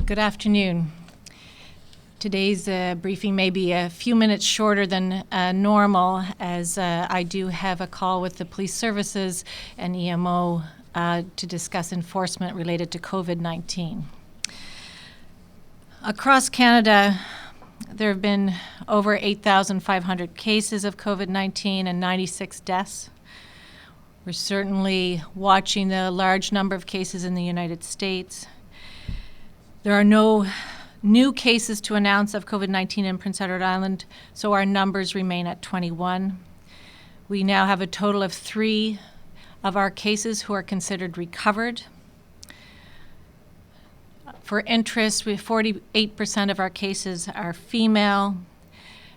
Good afternoon. Today's briefing may be a few minutes shorter than normal, as I do have a call with the police services and EMO to discuss enforcement related to COVID-19. Across Canada, there have been over 8,500 cases of COVID-19 and 96 deaths. We're certainly watching the large number of cases in the United States. There are no new cases to announce of COVID-19 in Prince Edward Island, so our numbers remain at 21. We now have a total of 3 of our cases who are considered recovered. For interest, 48% of our cases are female,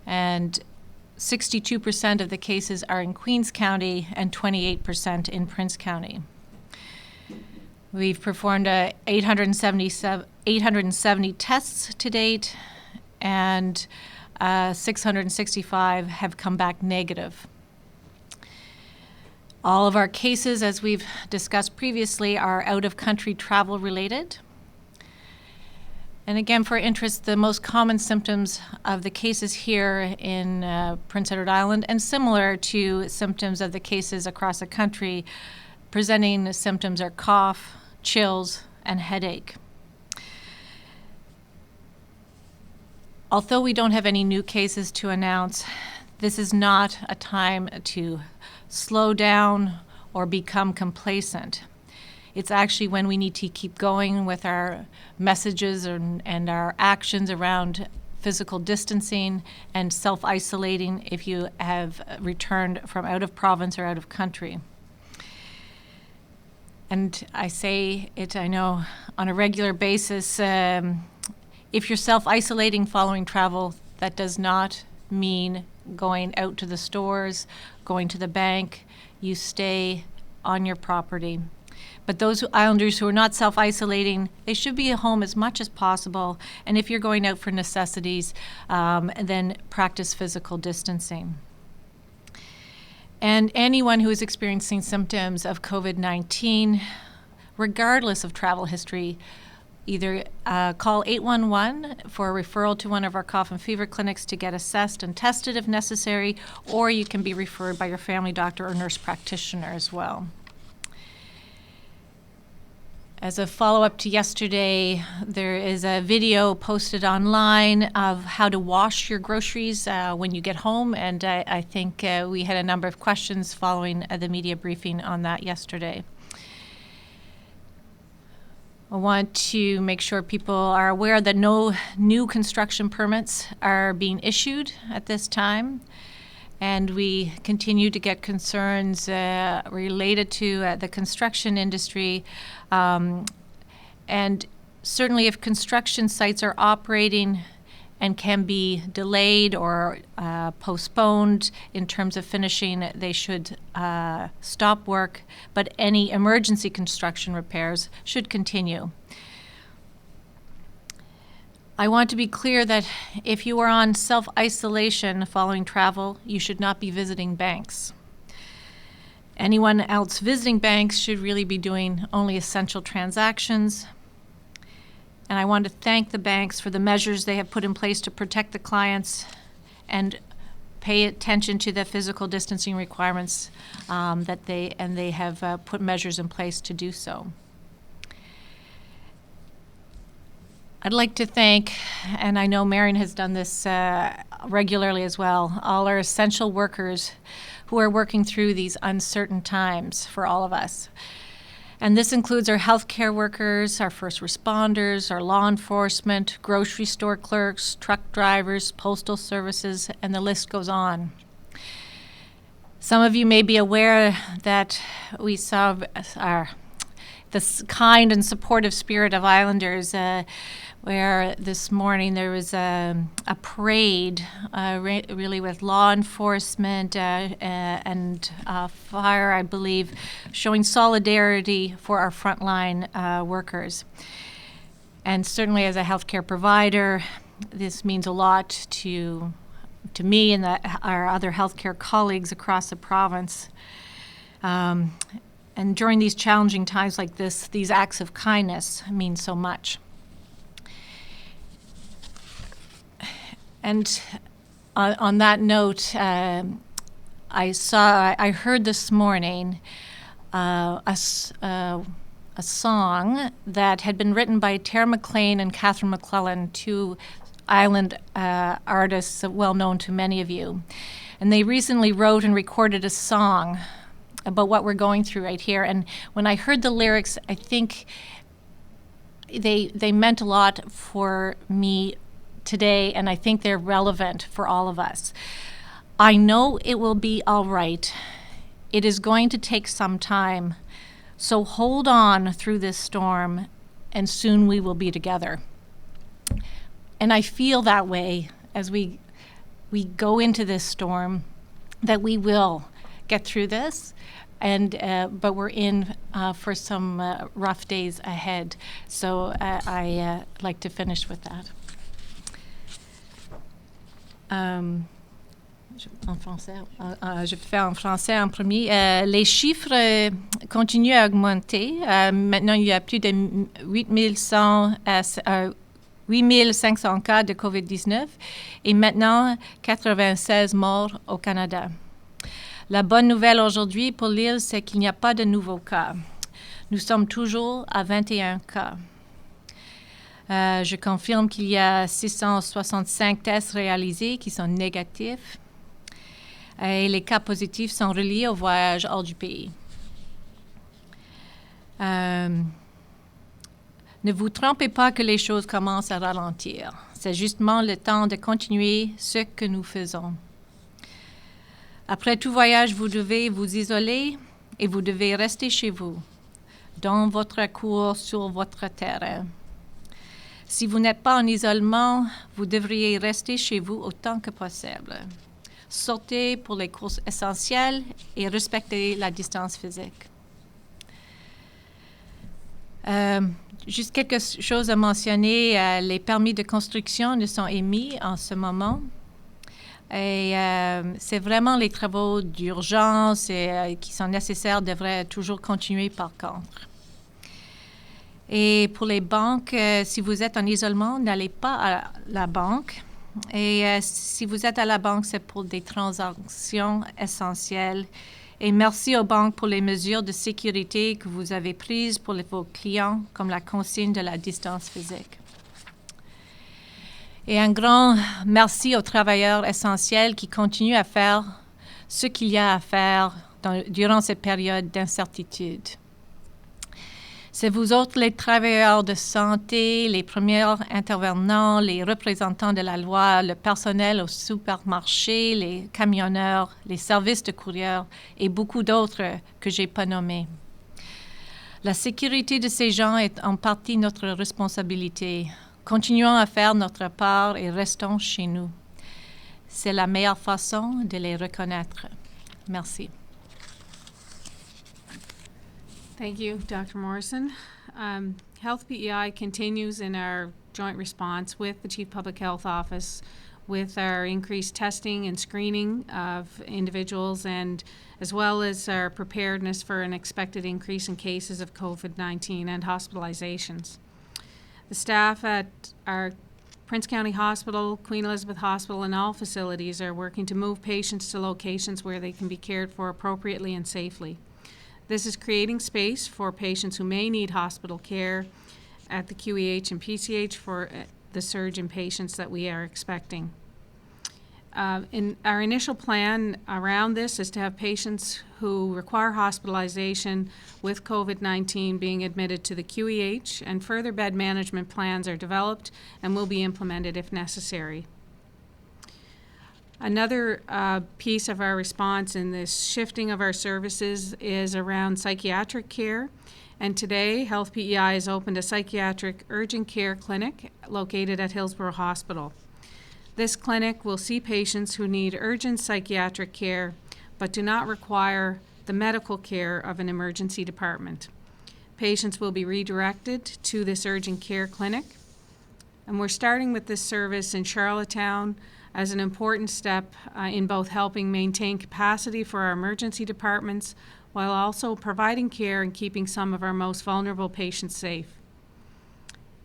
and 62% of the cases are in Queens County and 28% in Prince County. We've performed 870 tests to date, and 665 have come back negative. All of our cases, as we've discussed previously, are out-of-country travel related. And again, for interest, the most common symptoms of the cases here in Prince Edward Island, and similar to symptoms of the cases across the country, presenting symptoms are cough, chills, and headache. Although we don't have any new cases to announce, this is not a time to slow down or become complacent. It's actually when we need to keep going with our messages and our actions around physical distancing and self-isolating if you have returned from out of province or out of country. And I say it, I know, on a regular basis. If you're self-isolating following travel, that does not mean going out to the stores, going to the bank. You stay on your property. But those islanders who are not self-isolating, they should be at home as much as possible. And if you're going out for necessities, then practice physical distancing. And anyone who is experiencing symptoms of COVID-19, regardless of travel history, either call 811 for a referral to one of our cough and fever clinics to get assessed and tested if necessary, or you can be referred by your family doctor or nurse practitioner as well. As a follow-up to yesterday, there is a video posted online of how to wash your groceries when you get home, and I think we had a number of questions following the media briefing on that yesterday. I want to make sure people are aware that no new construction permits are being issued at this time. And we continue to get concerns related to the construction industry. And certainly if construction sites are operating and can be delayed or postponed in terms of finishing, they should stop work. But any emergency construction repairs should continue. I want to be clear that if you are on self-isolation following travel, you should not be visiting banks. Anyone else visiting banks should really be doing only essential transactions. And I want to thank the banks for the measures they have put in place to protect the clients and pay attention to the physical distancing requirements that they have put measures in place to do so. I'd like to thank, and I know Marion has done this regularly as well, all our essential workers who are working through these uncertain times for all of us. And this includes our healthcare workers, our first responders, our law enforcement, grocery store clerks, truck drivers, postal services, and the list goes on. Some of you may be aware that we saw the kind and supportive spirit of Islanders, where this morning there was a parade, really with law enforcement and fire, I believe, showing solidarity for our frontline workers. And certainly as a healthcare provider, this means a lot to me and our other healthcare colleagues across the province. And during these challenging times like this, these acts of kindness mean so much. And on that note, I heard this morning a song that had been written by Tara McLean and Catherine McClellan, two island artists well known to many of you. And they recently wrote and recorded a song about what we're going through right here. And when I heard the lyrics, I think they meant a lot for me today, and I think they're relevant for all of us. I know it will be all right. It is going to take some time. So hold on through this storm, and soon we will be together. And I feel that way as we go into this storm, that we will get through this, but we're in for some rough days ahead. So I like to finish with that. En français, je fais en français en premier. Les chiffres continuent à augmenter. Maintenant, il y a plus de 8500 cas de Covid-19 et maintenant 96 morts au Canada. La bonne nouvelle aujourd'hui pour l'île, c'est qu'il n'y a pas de nouveaux cas. Nous sommes toujours à 21 cas. Je confirme qu'il y a 665 tests réalisés qui sont négatifs et les cas positifs sont reliés au voyage hors du pays. Ne vous trompez pas que les choses commencent à ralentir. C'est justement le temps de continuer ce que nous faisons. Après tout voyage, vous devez vous isoler et vous devez rester chez vous, dans votre cour, sur votre terrain. Si vous n'êtes pas en isolement, vous devriez rester chez vous autant que possible. Sortez pour les courses essentielles et respectez la distance physique. Juste quelque chose à mentionner, les permis de construction ne sont émis en ce moment. Et c'est vraiment les travaux d'urgence qui sont nécessaires devraient toujours continuer par contre. Et pour les banques, si vous êtes en isolement, n'allez pas à la banque. Et si vous êtes à la banque, c'est pour des transactions essentielles. Et merci aux banques pour les mesures de sécurité que vous avez prises pour vos clients, comme la consigne de la distance physique. Et un grand merci aux travailleurs essentiels qui continuent à faire ce qu'il y a à faire durant cette période d'incertitude. C'est vous autres, les travailleurs de santé, les premiers intervenants, les représentants de la loi, le personnel au supermarché, les camionneurs, les services de courrier et beaucoup d'autres que je n'ai pas nommés. La sécurité de ces gens est en partie notre responsabilité. Continuons à faire notre part et restons chez nous. C'est la meilleure façon de les reconnaître. Merci. Thank you, Dr. Morrison. Health PEI continues in our joint response with the Chief Public Health Office with our increased testing and screening of individuals, and as well as our preparedness for an expected increase in cases of COVID-19 and hospitalizations. The staff at our Prince County Hospital, Queen Elizabeth Hospital, and all facilities are working to move patients to locations where they can be cared for appropriately and safely. This is creating space for patients who may need hospital care at the QEH and PCH for the surge in patients that we are expecting. In our initial plan around this is to have patients who require hospitalization with COVID-19 being admitted to the QEH, and further bed management plans are developed and will be implemented if necessary. Another piece of our response in this shifting of our services is around psychiatric care. And today, Health PEI has opened a psychiatric urgent care clinic located at Hillsborough Hospital. This clinic will see patients who need urgent psychiatric care but do not require the medical care of an emergency department. Patients will be redirected to this urgent care clinic. And we're starting with this service in Charlottetown as an important step in both helping maintain capacity for our emergency departments while also providing care and keeping some of our most vulnerable patients safe.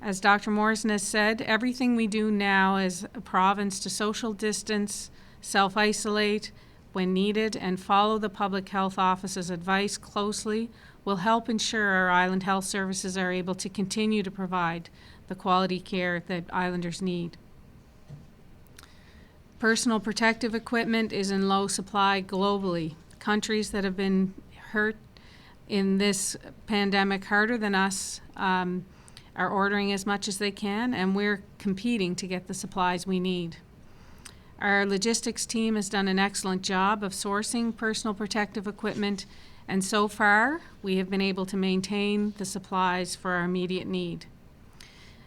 As Dr. Morrison has said, everything we do now as a province to social distance, self-isolate when needed, and follow the public health office's advice closely will help ensure our island health services are able to continue to provide the quality care that islanders need. Personal protective equipment is in low supply globally. Countries that have been hurt in this pandemic harder than us are ordering as much as they can, and we're competing to get the supplies we need. Our logistics team has done an excellent job of sourcing personal protective equipment, and so far we have been able to maintain the supplies for our immediate need.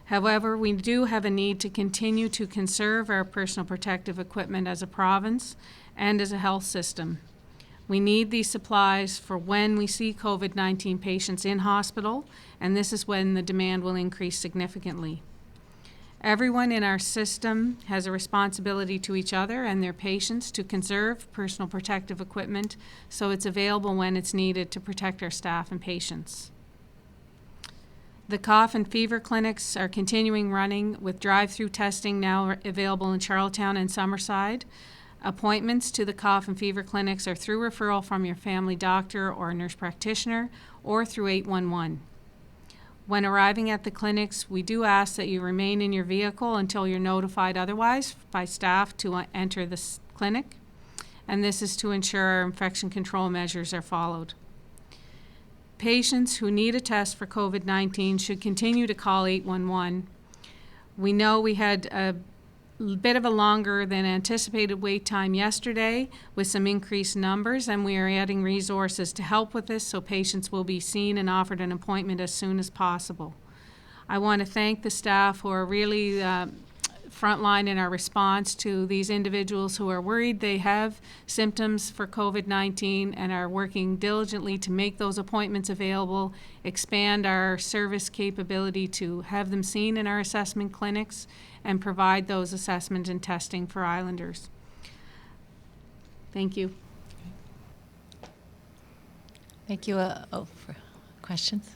However, we do have a need to continue to conserve our personal protective equipment as a province and as a health system. We need these supplies for when we see COVID-19 patients in hospital, and this is when the demand will increase significantly. Everyone in our system has a responsibility to each other and their patients to conserve personal protective equipment so it's available when it's needed to protect our staff and patients. The cough and fever clinics are continuing running with drive-through testing now available in Charlottetown and Summerside. Appointments to the cough and fever clinics are through referral from your family doctor or nurse practitioner or through 811. When arriving at the clinics, we do ask that you remain in your vehicle until you're notified otherwise by staff to enter the clinic, and this is to ensure our infection control measures are followed. Patients who need a test for COVID-19 should continue to call 811. We know we had a bit of a longer than anticipated wait time yesterday with some increased numbers, and we are adding resources to help with this so patients will be seen and offered an appointment as soon as possible. I want to thank the staff who are really frontline in our response to these individuals who are worried they have symptoms for COVID-19 and are working diligently to make those appointments available, expand our service capability to have them seen in our assessment clinics, and provide those assessment and testing for islanders. Thank you. Thank you. For questions?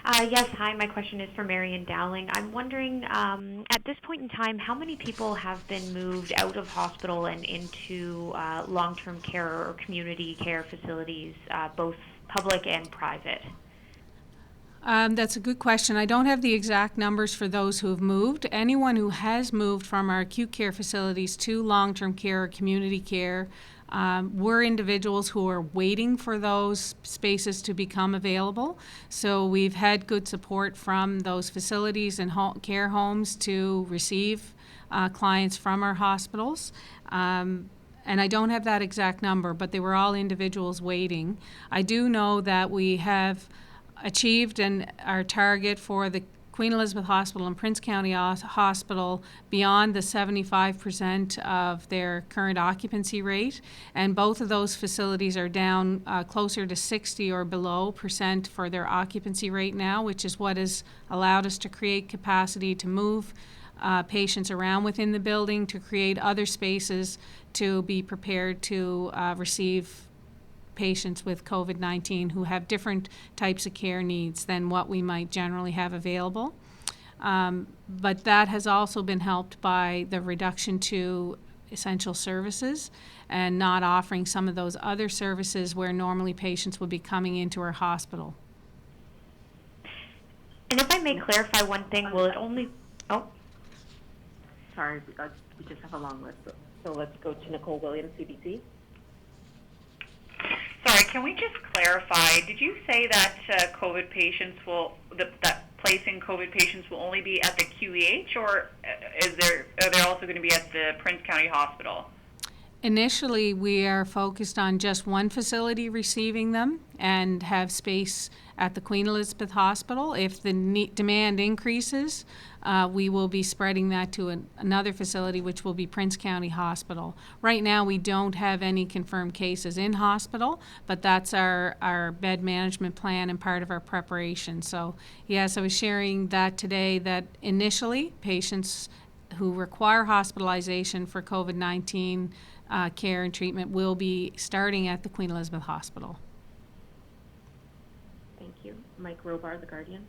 Yes, hi, my question is for Marian Dowling. I'm wondering, at this point in time, how many people have been moved out of hospital and into long-term care or community care facilities, both public and private? That's a good question. I don't have the exact numbers for those who have moved. Anyone who has moved from our acute care facilities to long-term care or community care were individuals who are waiting for those spaces to become available. So we've had good support from those facilities and care homes to receive clients from our hospitals. And I don't have that exact number, but they were all individuals waiting. I do know that we have achieved our target for the Queen Elizabeth Hospital and Prince County Hospital beyond the 75% of their current occupancy rate, and both of those facilities are down closer to 60 or below % for their occupancy rate now, which is what has allowed us to create capacity to move patients around within the building, to create other spaces to be prepared to receive patients with COVID-19 who have different types of care needs than what we might generally have available. But that has also been helped by the reduction to essential services and not offering some of those other services where normally patients would be coming into our hospital. And if I may clarify one thing, will it only... Oh. Sorry, we just have a long list. So let's go to Nicole Williams, CBC. Sorry, can we just clarify, did you say that COVID patients that placing COVID patients will only be at the QEH, or are they also going to be at the Prince County Hospital? Initially, we are focused on just one facility receiving them and have space at the Queen Elizabeth Hospital. If the demand increases, we will be spreading that to another facility, which will be Prince County Hospital. Right now, we don't have any confirmed cases in hospital, but that's our bed management plan and part of our preparation. So, yes, I was sharing that today, that initially, patients who require hospitalization for COVID-19 care and treatment will be starting at the Queen Elizabeth Hospital. Thank you. Mike Robar, The Guardian.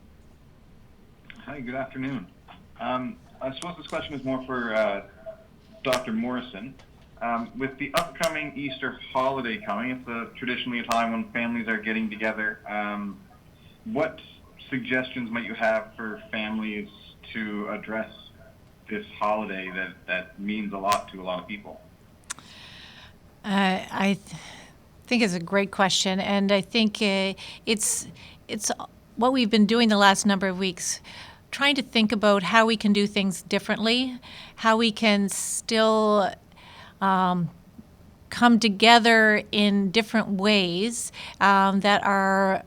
Hi, good afternoon. I suppose this question is more for Dr. Morrison. With the upcoming Easter holiday coming, it's traditionally a time when families are getting together. What suggestions might you have for families to address this holiday that means a lot to a lot of people? I think it's a great question, and I think it's what we've been doing the last number of weeks, trying to think about how we can do things differently, how we can still come together in different ways that are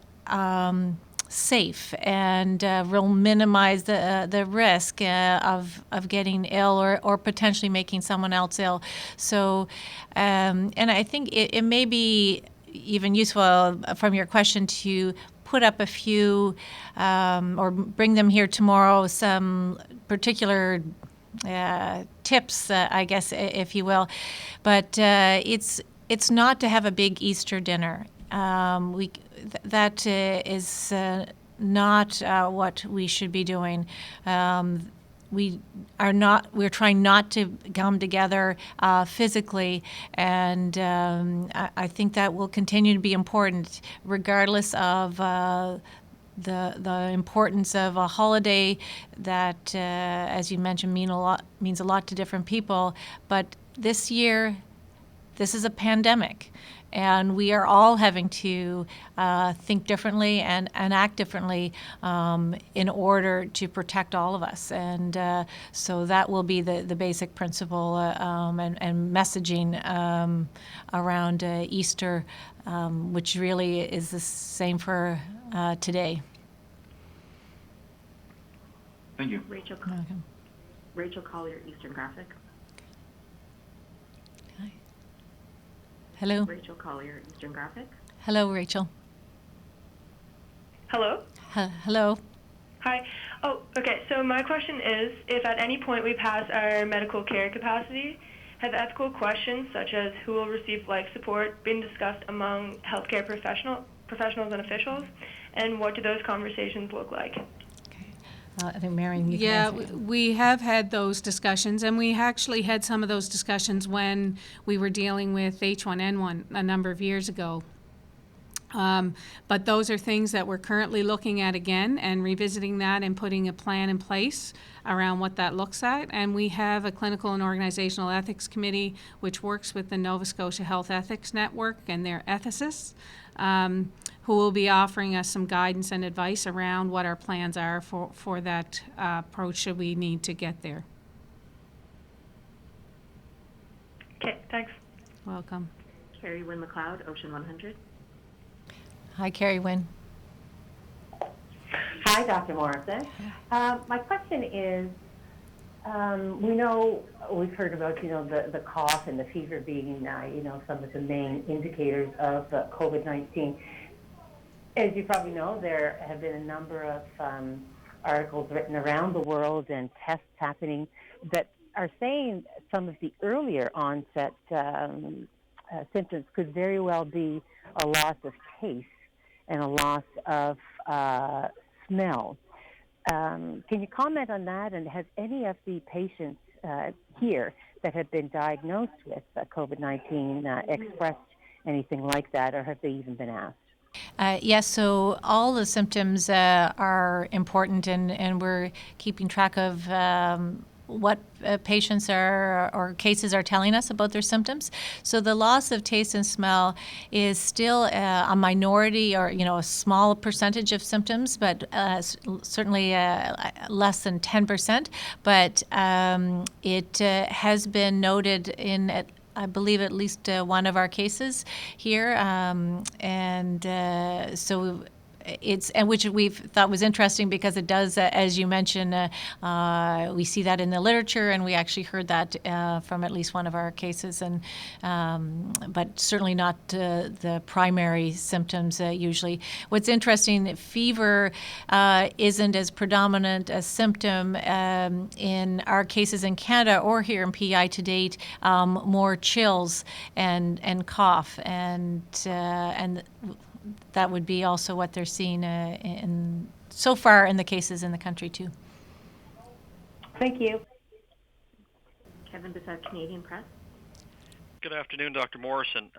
safe and will minimize the risk of getting ill or potentially making someone else ill. So, and I think it may be even useful from your question to put up a few or bring them here tomorrow, some particular tips, I guess, if you will. But it's not to have a big Easter dinner. That is not what we should be doing. We're trying not to come together physically, and I think that will continue to be important regardless of the importance of a holiday that, as you mentioned, means a lot to different people. But this year, this is a pandemic, and we are all having to think differently and act differently in order to protect all of us. And so that will be the basic principle and messaging around Easter, which really is the same for today. Thank you. Rachel Collier, Eastern Graphic. Hello. Rachel Collier, Eastern Graphic. Hello, Rachel. Hello? Hello. Hi. Oh, okay. So my question is, if at any point we pass our medical care capacity, have ethical questions such as who will receive life support been discussed among healthcare professionals and officials? And what do those conversations look like? I think, Marion, you can Yeah, answer. we have had those discussions, and we actually had some of those discussions when we were dealing with H1N1 a number of years ago. But those are things that we're currently looking at again and revisiting that and putting a plan in place around what that looks at. And we have a clinical and organizational ethics committee which works with the Nova Scotia Health Ethics Network and their ethicists, who will be offering us some guidance and advice around what our plans are for that approach should we need to get there. Okay, thanks. Welcome. Carrie Wynn McLeod, Ocean 100. Hi, Carrie Wynn. Hi, Dr. Morrison. My question is, we know, we've heard about, the cough and the fever being, some of the main indicators of COVID-19. As you probably know, there have been a number of articles written around the world and tests happening that are saying some of the earlier onset symptoms could very well be a loss of taste and a loss of smell. Can you comment on that? And has any of the patients here that have been diagnosed with COVID-19 expressed anything like that, or have they even been asked? Yes, so all the symptoms are important, and we're keeping track of what patients or cases are telling us about their symptoms. So the loss of taste and smell is still a minority, or a small percentage of symptoms, but certainly less than 10%. But it has been noted in I believe at least one of our cases here, so it's, and which we've thought was interesting because it does, as you mentioned, we see that in the literature, and we actually heard that from at least one of our cases, and but certainly not the primary symptoms usually. What's interesting, fever isn't as predominant a symptom in our cases in Canada or here in PEI to date. More chills and cough, and that would be also what they're seeing so far in the cases in the country too. Thank you. Kevin Bissett, Canadian Press. Good afternoon, Dr. Morrison.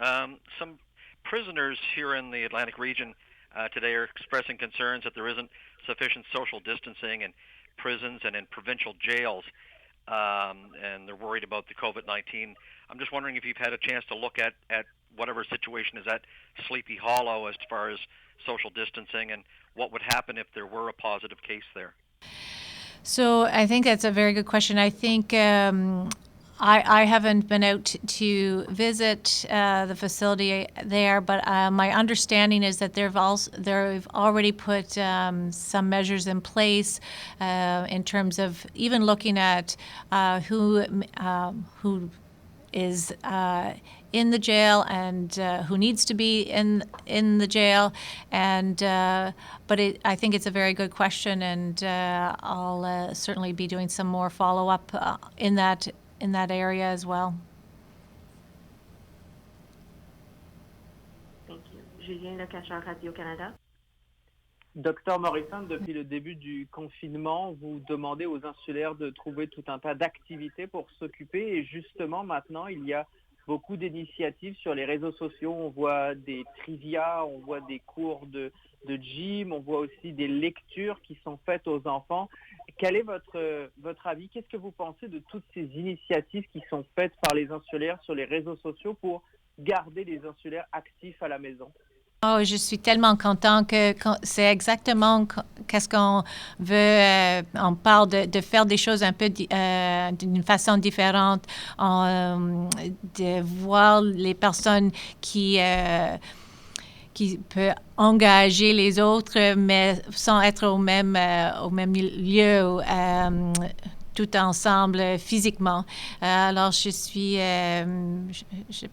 Some prisoners here in the Atlantic region today are expressing concerns that there isn't sufficient social distancing in prisons and in provincial jails, and they're worried about the COVID-19. I'm just wondering if you've had a chance to look at whatever situation is at Sleepy Hollow as far as social distancing and what would happen if there were a positive case there. So I think that's a very good question. I think I haven't been out to visit the facility there, but my understanding is that they've already put some measures in place in terms of even looking at who is in the jail and who needs to be in the jail, and but I think it's a very good question, and I'll certainly be doing some more follow up in that area as well. Thank you. Julien Lecacheur, Radio-Canada. Docteur Morrison, depuis le début du confinement, vous demandez aux insulaires de trouver tout un tas d'activités pour s'occuper et justement maintenant il y a beaucoup d'initiatives sur les réseaux sociaux. On voit des trivia, on voit des cours de gym, on voit aussi des lectures qui sont faites aux enfants. Quel est votre avis? Qu'est-ce que vous pensez de toutes ces initiatives qui sont faites par les insulaires sur les réseaux sociaux pour garder les insulaires actifs à la maison? Oh, je suis tellement content que c'est exactement qu'est-ce qu'on veut. On parle de faire des choses un peu d'une façon différente, de voir les personnes qui peuvent engager les autres, mais sans être au même lieu. Tout ensemble physiquement. Alors, je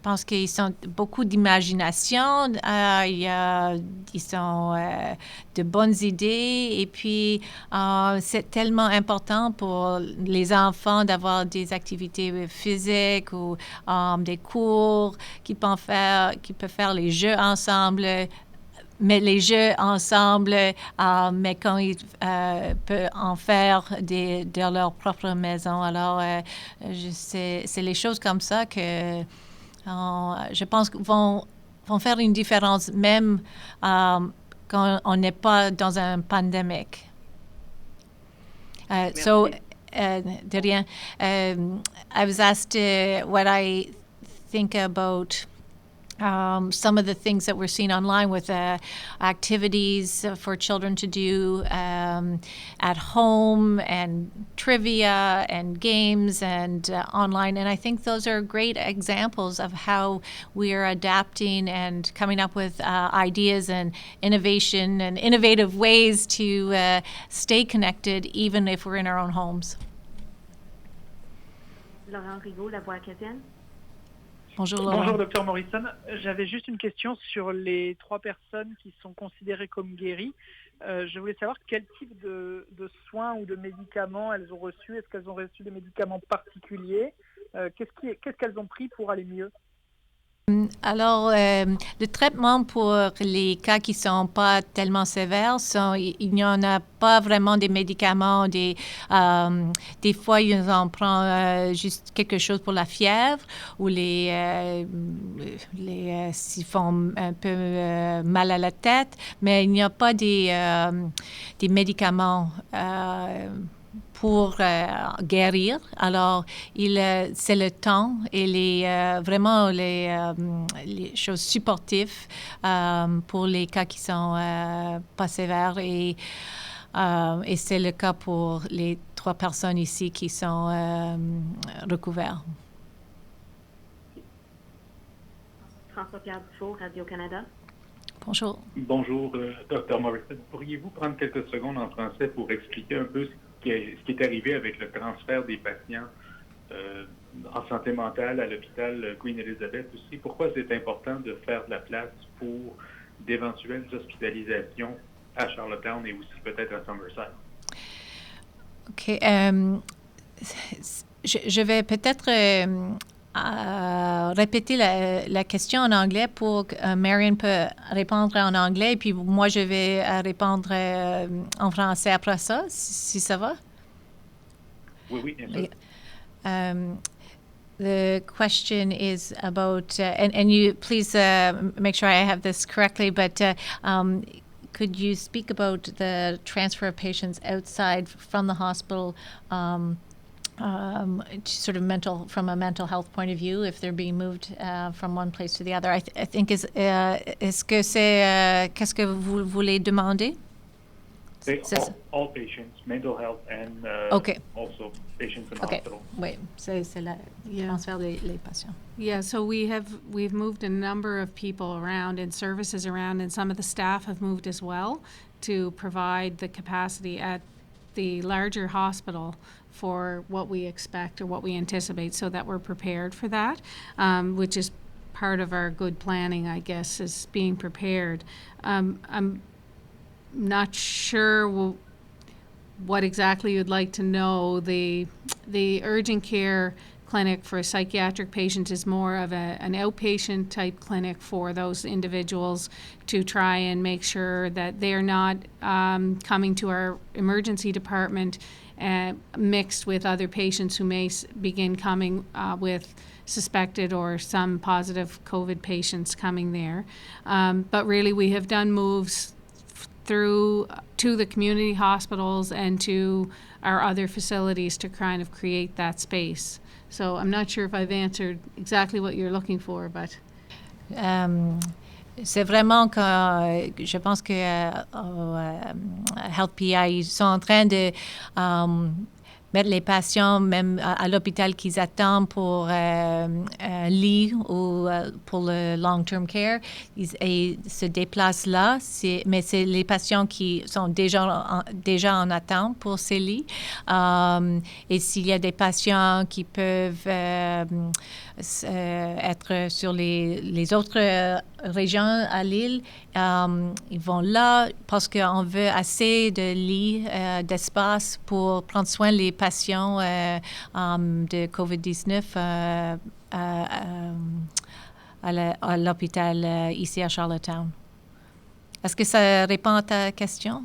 pense qu'ils sont beaucoup d'imagination, ils sont de bonnes idées, et puis c'est tellement important pour les enfants d'avoir des activités physiques ou des cours qu'ils peuvent faire les jeux ensemble. Mais les jeux ensemble, mais quand ils peuvent en faire de leur propre maison. Alors, c'est les choses comme ça que je pense vont faire une différence, même quand on n'est pas dans un pandémique. De rien. I was asked what I think about some of the things that we're seeing online with activities for children to do at home, and trivia and games and online. And I think those are great examples of how we are adapting and coming up with ideas and innovation and innovative ways to stay connected even if we're in our own homes. Laurent Rigaud, La Voix acadienne. Bonjour, Laurent. Bonjour, Dr Morrison. J'avais juste une question sur les 3 personnes qui sont considérées comme guéries. Je voulais savoir quel type de soins ou de médicaments elles ont reçus. Est-ce qu'elles ont reçu des médicaments particuliers? Qu'est-ce qu'elles ont pris pour aller mieux? Alors, le traitement pour les cas qui ne sont pas tellement sévères, il n'y en a pas vraiment des médicaments. Des fois, ils en prennent juste quelque chose pour la fièvre ou s'ils font un peu mal à la tête, mais il n'y a pas des médicaments pour guérir. Alors, c'est le temps et vraiment les choses supportives pour les cas qui sont pas sévères. Et c'est le cas pour les 3 personnes ici qui sont recouvertes. François-Pierre Dufault, Radio-Canada. Bonjour. Bonjour, Dr Morrison. Pourriez-vous prendre quelques secondes en français pour expliquer un peu ce qui est arrivé avec le transfert des patients en santé mentale à l'hôpital Queen Elizabeth aussi? Pourquoi c'est important de faire de la place pour d'éventuelles hospitalisations à Charlottetown et aussi peut-être à Somerset? OK. Je vais peut-être répéter la question en anglais pour que Marion peut répondre en anglais, et puis moi, je vais répondre en français après ça, si ça va. Oui, oui, bien sûr. The question is about, and you please make sure I have this correctly, but could you speak about the transfer of patients outside from the hospital, sort of from a mental health point of view, if they're being moved from one place to the other? I think est-ce que c'est qu'est-ce que vous voulez demander? All patients, mental health, and also patients in hospital. Oui, c'est le transfert des patients. Yeah, so we've moved a number of people around and services around, and some of the staff have moved as well to provide the capacity at the larger hospital for what we expect or what we anticipate, so that we're prepared for that, which is part of our good planning, I guess, is being prepared. I'm not sure what exactly you'd like to know. The urgent care clinic for psychiatric patients is more of an outpatient type clinic for those individuals to try and make sure that they're not coming to our emergency department mixed with other patients who may begin coming with suspected or some positive COVID patients coming there. But really we have done moves through to the community hospitals and to our other facilities to kind of create that space. So I'm not sure if I've answered exactly what you're looking for, but c'est vraiment que je pense que Health PI, ils sont en train de mettre les patients même à l'hôpital qu'ils attendent pour un lit ou pour le long-term care. Ils se déplacent là, mais c'est les patients qui sont déjà en attente pour ces lits. Et s'il y a des patients qui peuvent être sur les autres régions à l'île, ils vont là parce qu'on veut assez de lits, d'espace pour prendre soin des patients de COVID-19 à l'hôpital ici à Charlottetown. Est-ce que ça répond à ta question?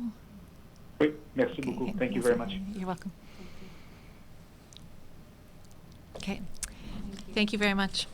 Oui, merci beaucoup. Thank you very much. You're welcome. Okay. Thank you very much.